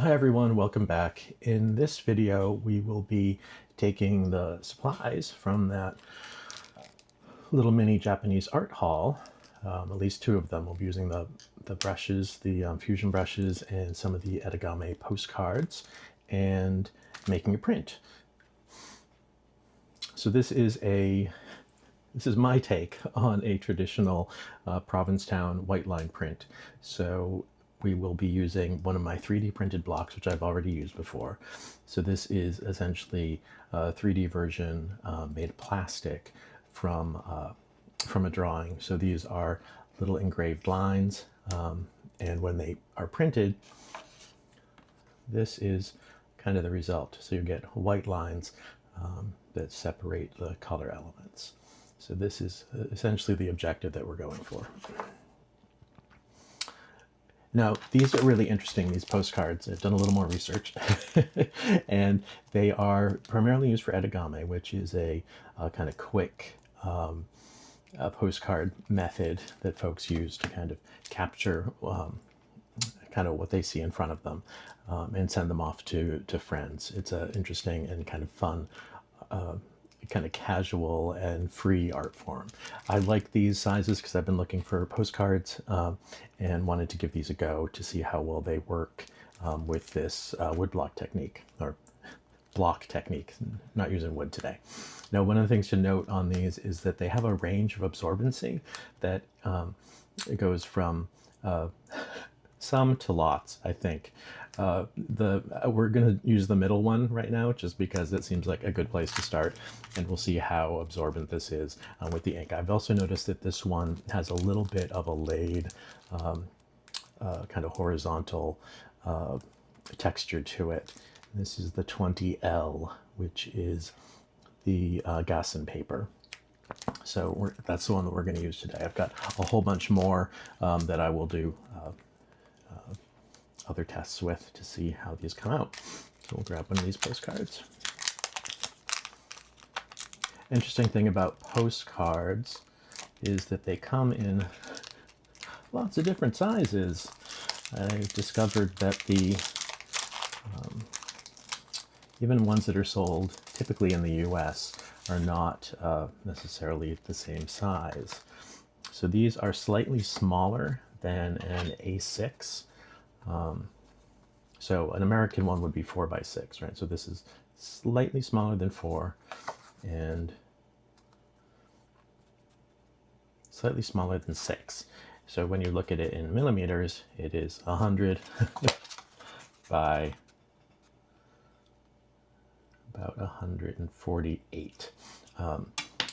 Hi everyone, welcome back. In this video, we will be taking the supplies from that little mini Japanese art haul. At least two of them. We'll be using the brushes, the fusion brushes, and some of the origami postcards, and making a print. So this is my take on a traditional Provincetown white line print. So we will be using one of my 3D printed blocks, which I've already used before. So this is essentially a 3D version made of plastic from a drawing. So these are little engraved lines, and when they are printed, this is kind of the result. So you get white lines that separate the color elements. So this is essentially the objective that we're going for. Now, these are really interesting, these postcards. I've done a little more research. And they are primarily used for origami, which is a kind of quick postcard method that folks use to kind of capture kind of what they see in front of them and send them off to friends. It's an interesting and kind of fun kind of casual and free art form. I like these sizes because I've been looking for postcards and wanted to give these a go to see how well they work with this wood block technique, or block technique, not using wood today. Now, one of the things to note on these is that they have a range of absorbency that it goes from some to lots, I think. We're going to use the middle one right now just because it seems like a good place to start, and we'll see how absorbent this is with the ink. I've also noticed that this one has a little bit of a laid kind of horizontal texture to it. This is the 20L, which is the Gansai paper. So that's the one that we're going to use today. I've got a whole bunch more that I will do other tests with to see how these come out. So we'll grab one of these postcards. Interesting thing about postcards is that they come in lots of different sizes. I discovered that the even ones that are sold typically in the US are not necessarily the same size. So these are slightly smaller than an A6. So an American one would be 4x6, right? So this is slightly smaller than 4 and slightly smaller than 6. So when you look at it in millimeters, it is 100 by about 148.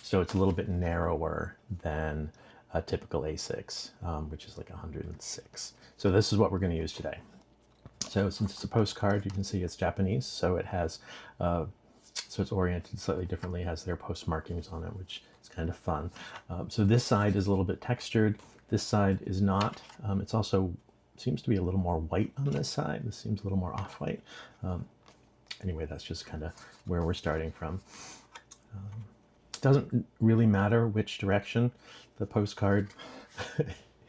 So it's a little bit narrower than a typical A6, which is like 106. So this is what we're going to use today. So since it's a postcard, you can see it's Japanese, so it has, so it's oriented slightly differently, it has their post markings on it, which is kind of fun. So this side is a little bit textured, this side is not. It's also seems to be a little more white on this side. This seems a little more off-white. Anyway, that's just kind of where we're starting from. It doesn't really matter which direction the postcard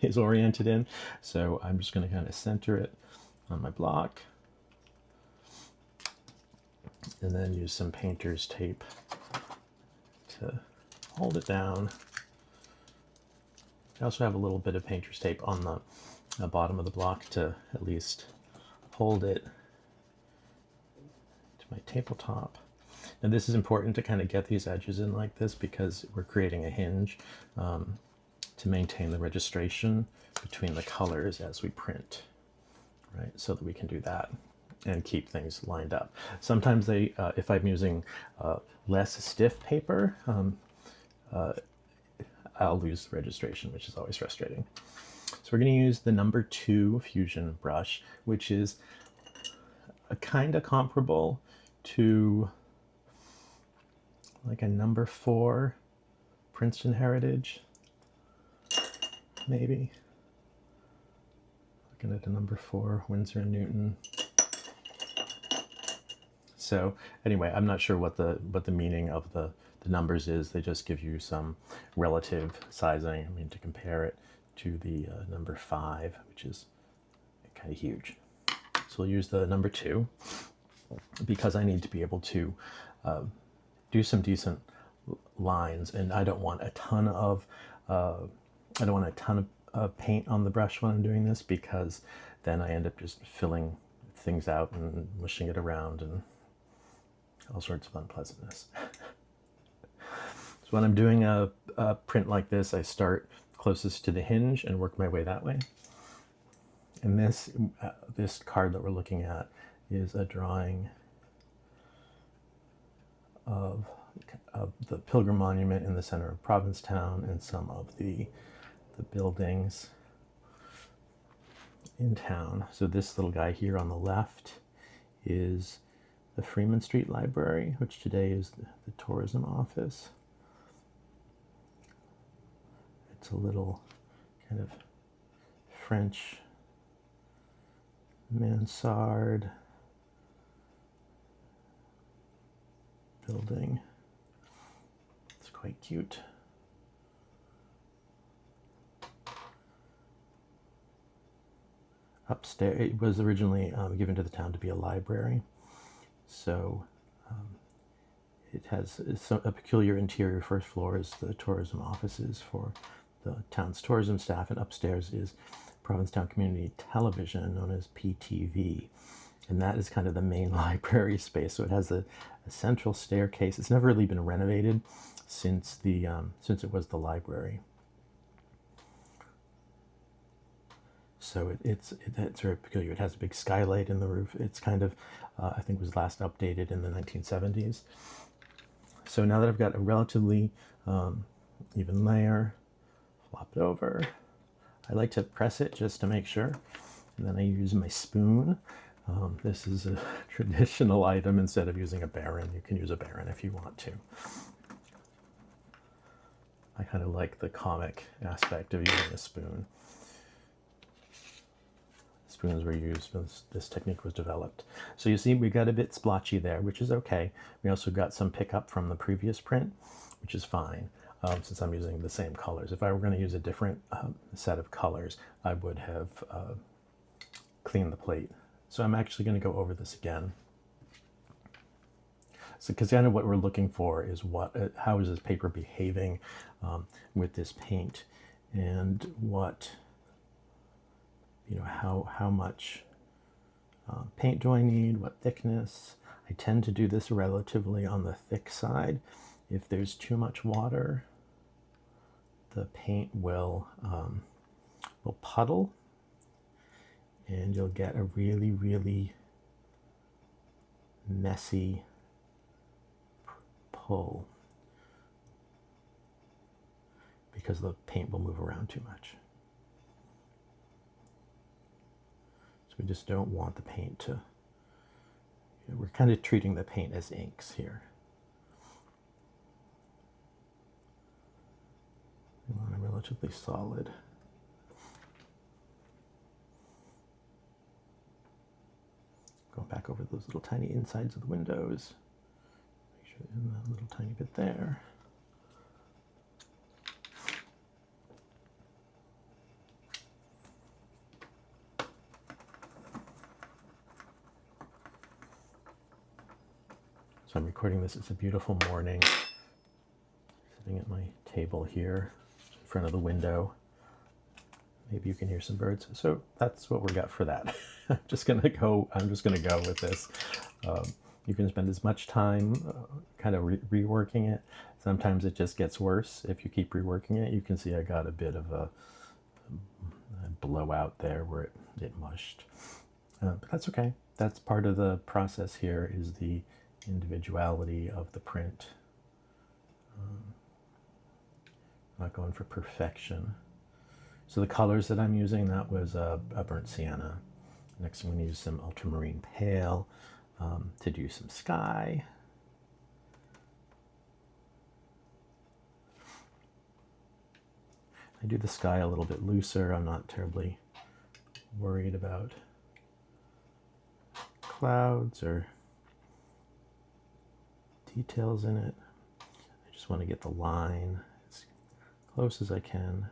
is oriented in, so I'm just going to kind of center it on my block and then use some painter's tape to hold it down. I also have a little bit of painter's tape on the bottom of the block to at least hold it to my tabletop. And this is important to kind of get these edges in like this because we're creating a hinge to maintain the registration between the colors as we print, right? So that we can do that and keep things lined up. Sometimes they, if I'm using less stiff paper, I'll lose the registration, which is always frustrating. So we're going to use the number 2 fusion brush, which is a kind of comparable to like a number 4 Princeton Heritage, maybe. Looking at a number 4 Winsor & Newton. So anyway, I'm not sure what the meaning of the numbers is. They just give you some relative sizing. I mean, to compare it to the number 5, which is kind of huge. So we'll use the number 2 because I need to be able to do some decent lines, and I don't want a ton of paint on the brush when I'm doing this, because then I end up just filling things out and mushing it around and all sorts of unpleasantness. So when I'm doing a print like this, I start closest to the hinge and work my way that way. And this card that we're looking at is a drawing of the Pilgrim Monument in the center of Provincetown and some of the buildings in town. So this little guy here on the left is the Freeman Street Library, which today is the tourism office. It's a little kind of French mansard building. It's quite cute. Upstairs, it was originally given to the town to be a library, so it has a peculiar interior. First floor is the tourism offices for the town's tourism staff, and upstairs is Provincetown Community Television, known as PTV, and that is kind of the main library space. So it has a central staircase. It's never really been renovated since it was the library. So it's very peculiar. It has a big skylight in the roof. It's kind of, I think, was last updated in the 1970s. So now that I've got a relatively even layer, flop it over. I like to press it just to make sure. And then I use my spoon. This is a traditional item. Instead of using a Baron, you can use a Baron if you want to. I kind of like the comic aspect of using a spoon. Spoons were used when this technique was developed. So you see we got a bit splotchy there, which is okay. We also got some pickup from the previous print, which is fine, since I'm using the same colors. If I were going to use a different set of colors, I would have cleaned the plate. So I'm actually going to go over this again. So, because kind of what we're looking for is how is this paper behaving with this paint, and what, how much paint do I need, what thickness. I tend to do this relatively on the thick side. If there's too much water, the paint will puddle, and you'll get a really, really messy pull because the paint will move around too much. So we just don't want the paint to, we're kind of treating the paint as inks here. We want a relatively solid. Go back over those little tiny insides of the windows. Make sure in that little tiny bit there. So I'm recording this. It's a beautiful morning. Sitting at my table here in front of the window. Maybe you can hear some birds. So that's what we got for that. I'm just gonna go with this. You can spend as much time kind of reworking it. Sometimes it just gets worse if you keep reworking it. You can see I got a bit of a blowout there where it mushed. But that's okay. That's part of the process here, is the individuality of the print. I'm not going for perfection. So the colors that I'm using, that was a burnt sienna. Next I'm going to use some ultramarine pale to do some sky. I do the sky a little bit looser. I'm not terribly worried about clouds or details in it. I just want to get the line as close as I can.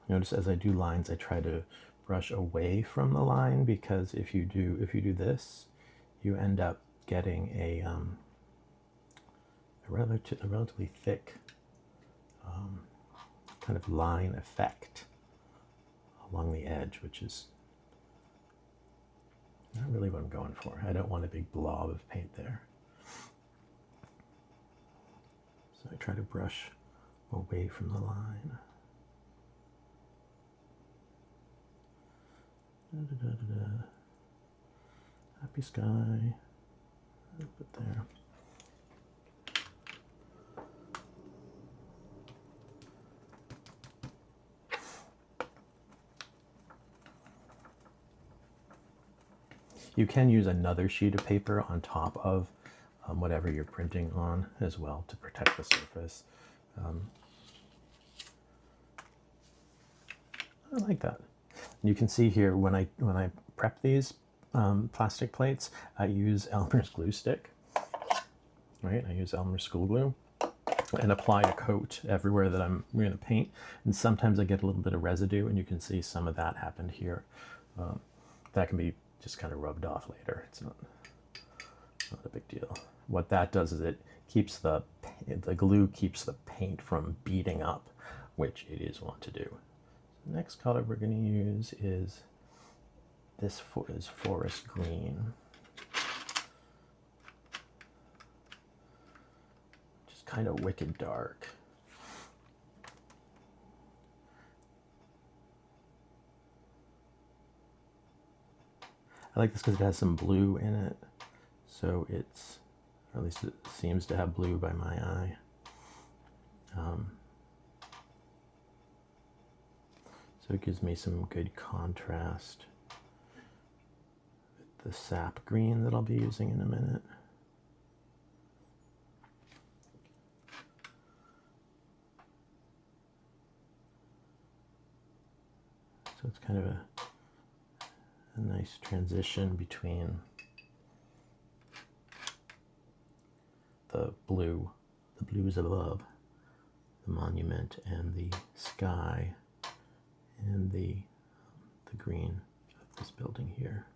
Notice as I do lines, I try to brush away from the line, because if you do this, you end up getting a relatively thick kind of line effect along the edge, which is not really what I'm going for. I don't want a big blob of paint there. So I try to brush away from the line. Happy sky. A little bit there. You can use another sheet of paper on top of whatever you're printing on as well to protect the surface. I like that. You can see here when I prep these plastic plates, I use Elmer's glue stick. Right, I use Elmer's school glue and apply a coat everywhere that I'm going to paint. And sometimes I get a little bit of residue, and you can see some of that happened here. That can be just kind of rubbed off later. It's not a big deal. What that does is it keeps the glue keeps the paint from beading up, which it is want to do. The next color we're going to use is this is forest green. Just kind of wicked dark. I like this because it has some blue in it, so it's, or at least it seems to have blue by my eye. So it gives me some good contrast with the sap green that I'll be using in a minute. So it's kind of a nice transition between the blues above, the monument, and the sky, and the green of this building here.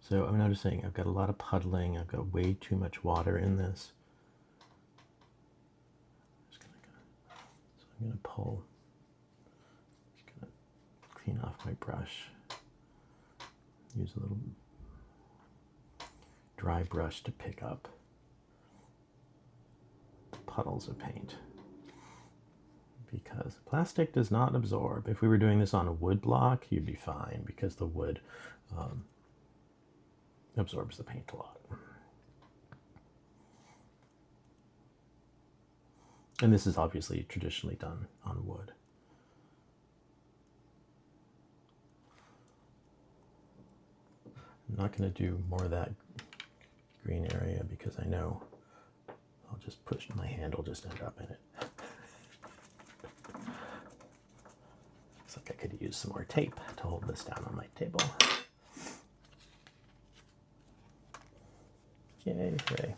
So I'm noticing I've got a lot of puddling. I've got way too much water in this. I'm going to pull, just going to clean off my brush, use a little dry brush to pick up puddles of paint, because plastic does not absorb. If we were doing this on a wood block, you'd be fine, because the wood absorbs the paint a lot. And this is obviously traditionally done on wood. I'm not going to do more of that green area, because I know I'll just push, my hand will just end up in it. Looks like I could use some more tape to hold this down on my table. Yay, hooray.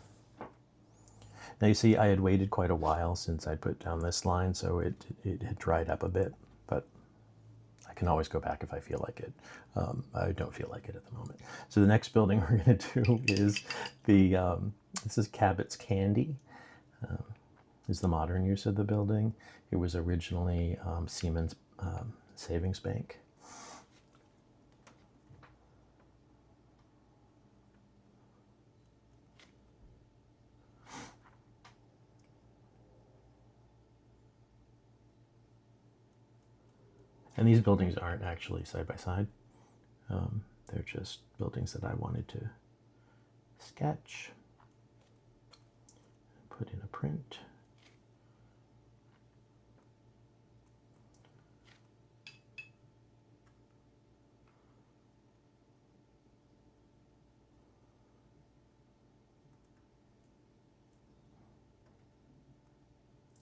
Now you see I had waited quite a while since I put down this line, so it had dried up a bit, but I can always go back if I feel like it. I don't feel like it at the moment. So the next building we're going to do is this is Cabot's Candy. Is the modern use of the building. It was originally Siemens Savings Bank. And these buildings aren't actually side by side. They're just buildings that I wanted to sketch, put in a print.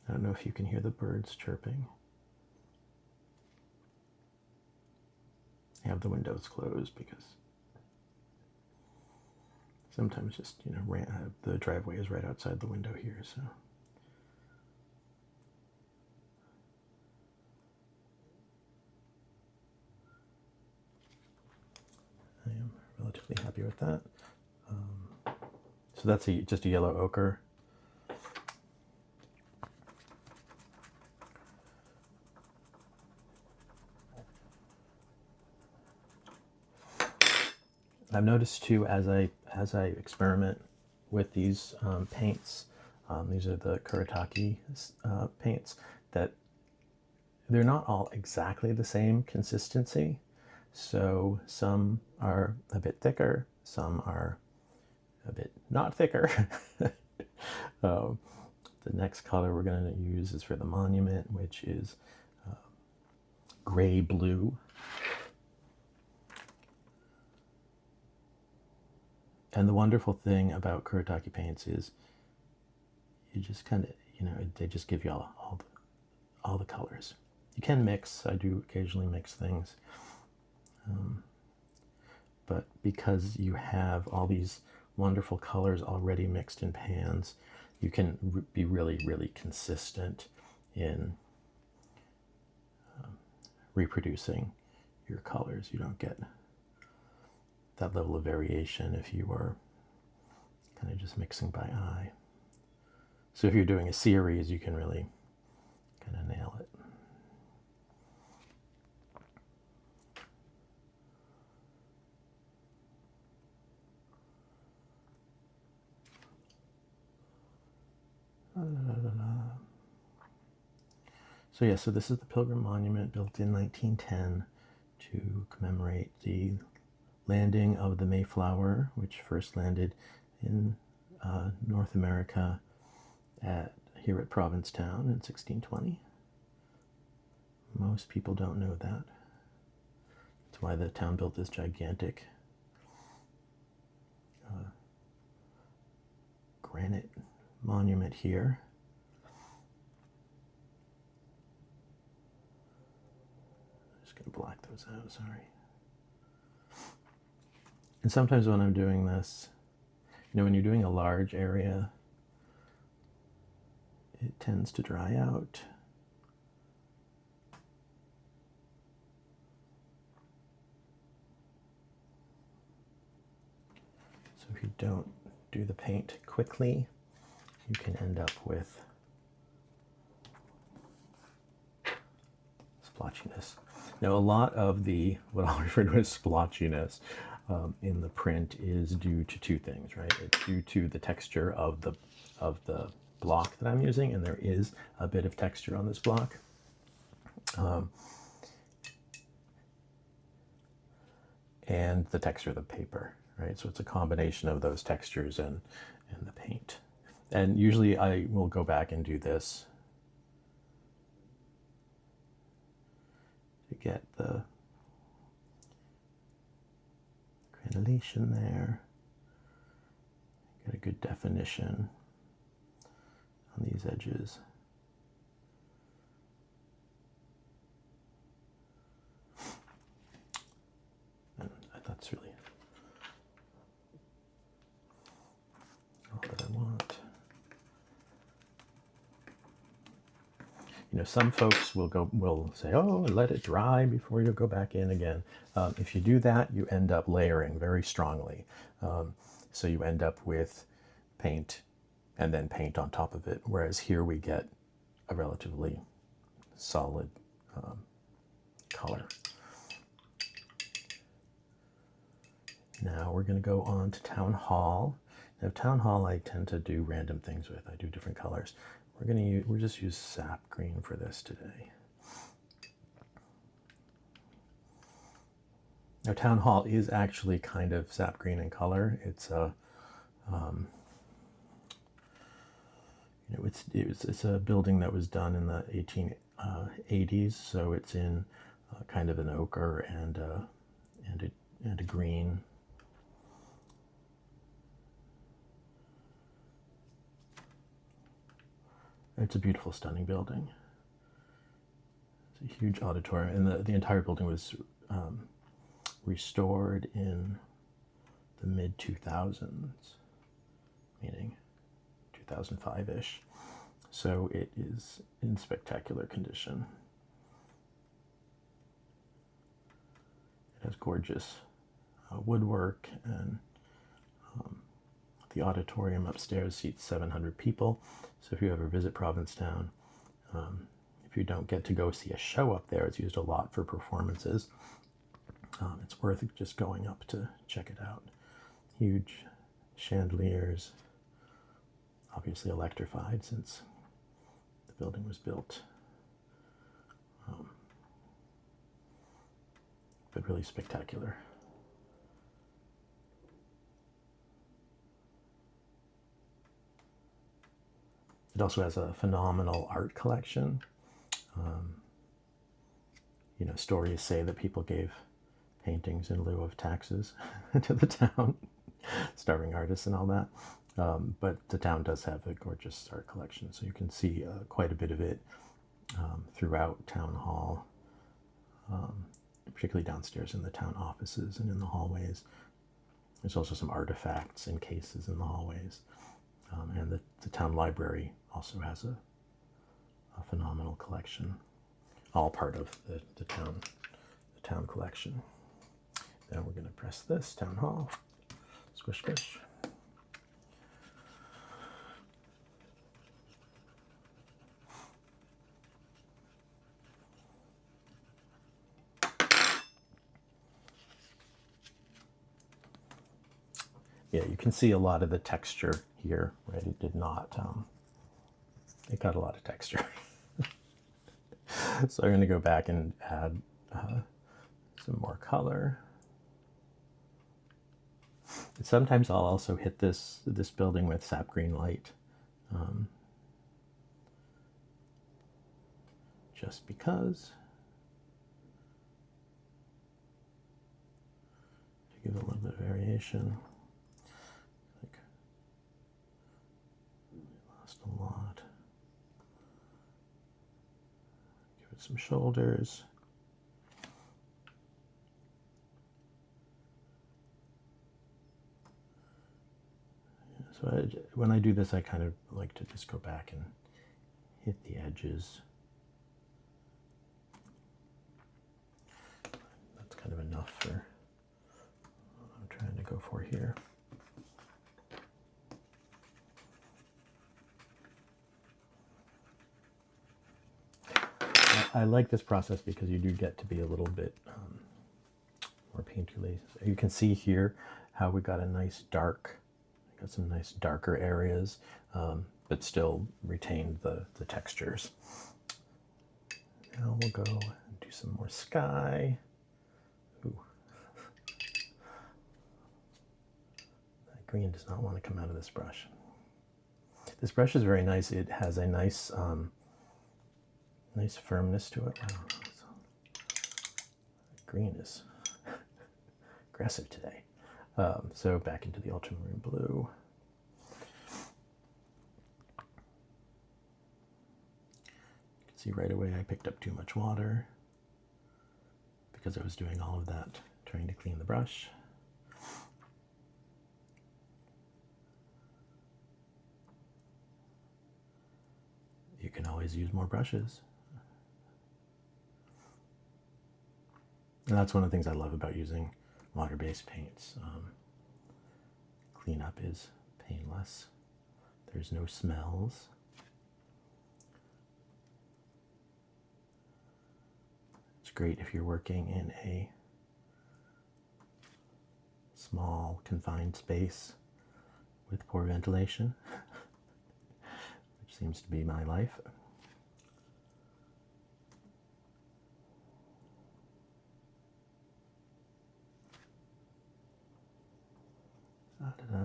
I don't know if you can hear the birds chirping. I have the windows closed because Sometimes just, you know, the driveway is right outside the window here, so. I am relatively happy with that. So that's just a yellow ochre. I've noticed too, as I experiment with these paints, these are the Kuretake paints, that they're not all exactly the same consistency. So some are a bit thicker, some are a bit not thicker. The next color we're going to use is for the monument, which is gray blue. And the wonderful thing about Kuretake paints is you just kind of, you know, they just give you all the colors. You can mix. I do occasionally mix things. But because you have all these wonderful colors already mixed in pans, you can be really, really consistent in reproducing your colors. You don't get that level of variation if you are kind of just mixing by eye. So if you're doing a series, you can really kind of nail it. So yeah, so this is the Pilgrim Monument, built in 1910 to commemorate the landing of the Mayflower, which first landed in North America here at Provincetown in 1620. Most people don't know that. That's why the town built this gigantic granite monument here. I'm just going to black those out, sorry. And sometimes when I'm doing this, you know, when you're doing a large area, it tends to dry out. So if you don't do the paint quickly, you can end up with splotchiness. Now, a lot of what I'll refer to as splotchiness in the print is due to two things, right? It's due to the texture of the block that I'm using, and there is a bit of texture on this block. And the texture of the paper, right? So it's a combination of those textures and the paint. And usually I will go back and do this to get the granulation there, get a good definition on these edges. And that's really all that I want. You know, some folks will say, oh, let it dry before you go back in again. If you do that, you end up layering very strongly. So you end up with paint and then paint on top of it, whereas here we get a relatively solid color. Now we're going to go on to Town Hall. Now Town Hall I tend to do random things with. I do different colors. We'll just use sap green for this today. Now Town Hall is actually kind of sap green in color. It's a you know, it's a building that was done in the 1880s, so it's in kind of an ochre and a green. It's a beautiful, stunning building. It's a huge auditorium, and the entire building was restored in the mid-2000s, meaning 2005-ish. So it is in spectacular condition. It has gorgeous woodwork, and the auditorium upstairs seats 700 people. So if you ever visit Provincetown, if you don't get to go see a show up there, it's used a lot for performances. It's worth just going up to check it out. Huge chandeliers, obviously electrified since the building was built. But really spectacular. It also has a phenomenal art collection. You know, stories say that people gave paintings in lieu of taxes to the town, starving artists and all that. But the town does have a gorgeous art collection, so you can see quite a bit of it throughout Town Hall, particularly downstairs in the town offices and in the hallways. There's also some artifacts in cases in the hallways. And the town library also has a phenomenal collection, all part of the town collection. Now we're going to press this, Town Hall, squish, squish. Yeah, you can see a lot of the texture here, right? It did not, it got a lot of texture. So I'm going to go back and add some more color. And sometimes I'll also hit this building with sap green light, just because, to give it a little bit of variation. A lot. Give it some shoulders. Yeah, so when I do this, I kind of like to just go back and hit the edges. That's kind of enough for what I'm trying to go for here. I like this process because you do get to be a little bit more painterly. You can see here how we got a nice dark, got some nice darker areas, but still retained the textures. Now we'll go and do some more sky. Ooh. That green does not want to come out of this brush. This brush is very nice. It has a nice nice firmness to it. Wow. Green is aggressive today. So back into the ultramarine blue. You can see right away I picked up too much water because I was doing all of that trying to clean the brush. You can always use more brushes. And that's one of the things I love about using water-based paints. Cleanup is painless. There's no smells. It's great if you're working in a small, confined space with poor ventilation, which seems to be my life. I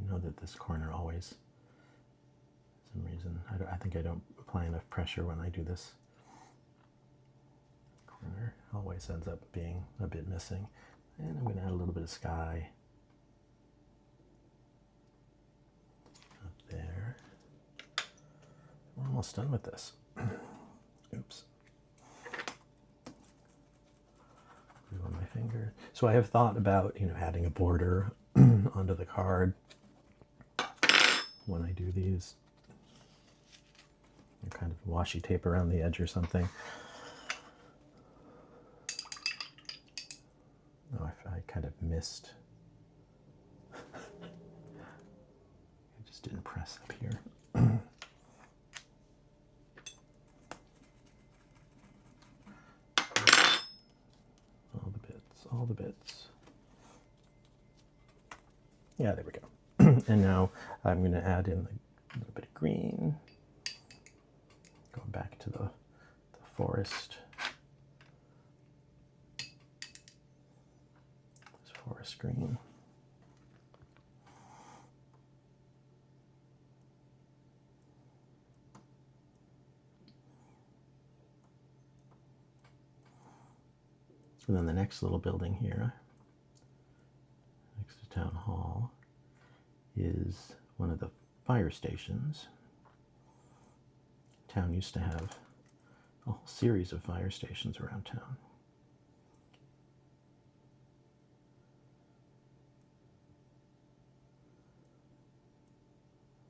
know that this corner always, for some reason, I think I don't apply enough pressure when I do this. Corner always ends up being a bit missing. And I'm going to add a little bit of sky up there. We're almost done with this. Oops. Glue on my finger. So I have thought about, adding a border onto the card when I do these. Kind of washi tape around the edge or something. Oh, I kind of missed. I just didn't press up here. All the bits. Yeah, there we go. And now I'm going to add in a little bit of green. Going back to the forest. This forest green. And then the next little building here, next to Town Hall, is one of the fire stations. Town used to have a whole series of fire stations around town.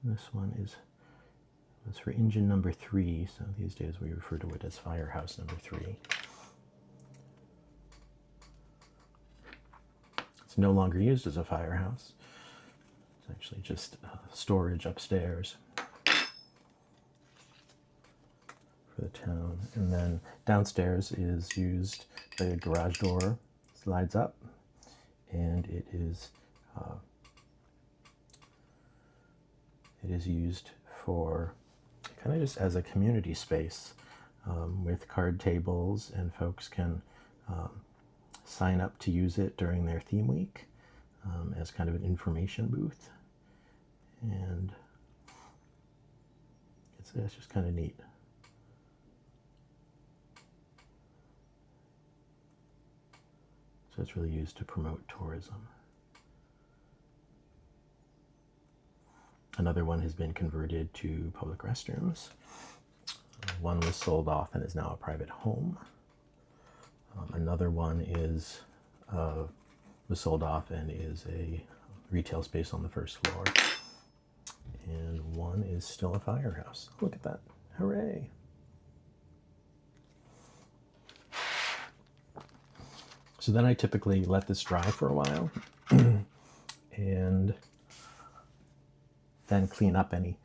This one was for engine number 3, so these days we refer to it as firehouse number 3. It's no longer used as a firehouse. It's actually just storage upstairs for the town. And then downstairs is used, the garage door slides up, and it is used for kind of just as a community space with card tables, and folks can sign up to use it during their theme week as kind of an information booth. And it's just kind of neat. So it's really used to promote tourism. Another one has been converted to public restrooms. One was sold off and is now a private home. Another one was sold off and is a retail space on the first floor. And one is still a firehouse. Look at that. Hooray. So then I typically let this dry for a while and then clean up any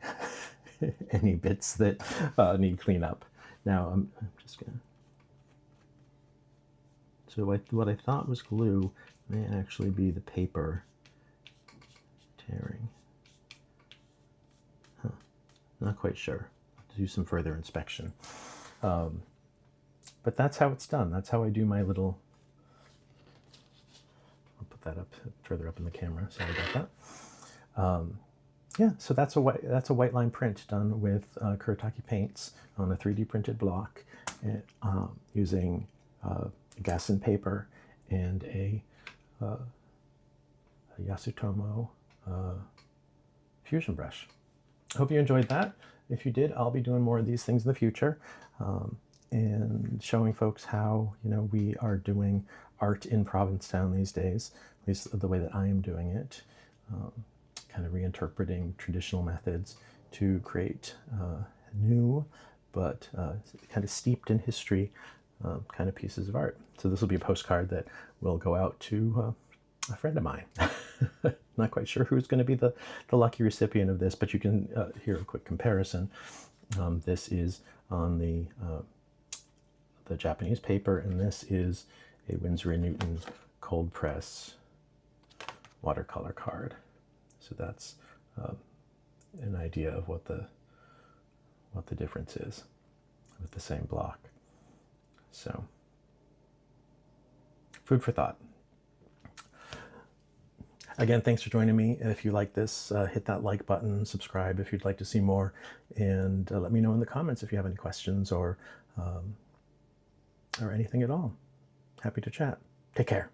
any bits that need cleanup. Now I'm just gonna. So what I thought was glue may actually be the paper tearing. Huh. Not quite sure. I'll have to do some further inspection. But that's how it's done. That's how I do my little. I'll put that up further up in the camera. Sorry about that. Yeah, so that's a white line print done with Kuretake paints on a 3D printed block using Gansai paper and a Yasutomo fusion brush. I hope you enjoyed that. If you did, I'll be doing more of these things in the future and showing folks how we are doing art in Provincetown these days, at least the way that I am doing it. Kind of reinterpreting traditional methods to create new but kind of steeped in history kind of pieces of art. So this will be a postcard that will go out to a friend of mine. Not quite sure who's going to be the lucky recipient of this, but you can hear a quick comparison. This is on the Japanese paper, and this is a Winsor & Newton cold press watercolor card. So that's an idea of what the difference is with the same block. So, food for thought. Again, thanks for joining me. If you like this, hit that like button, subscribe if you'd like to see more, and let me know in the comments if you have any questions or anything at all. Happy to chat. Take care.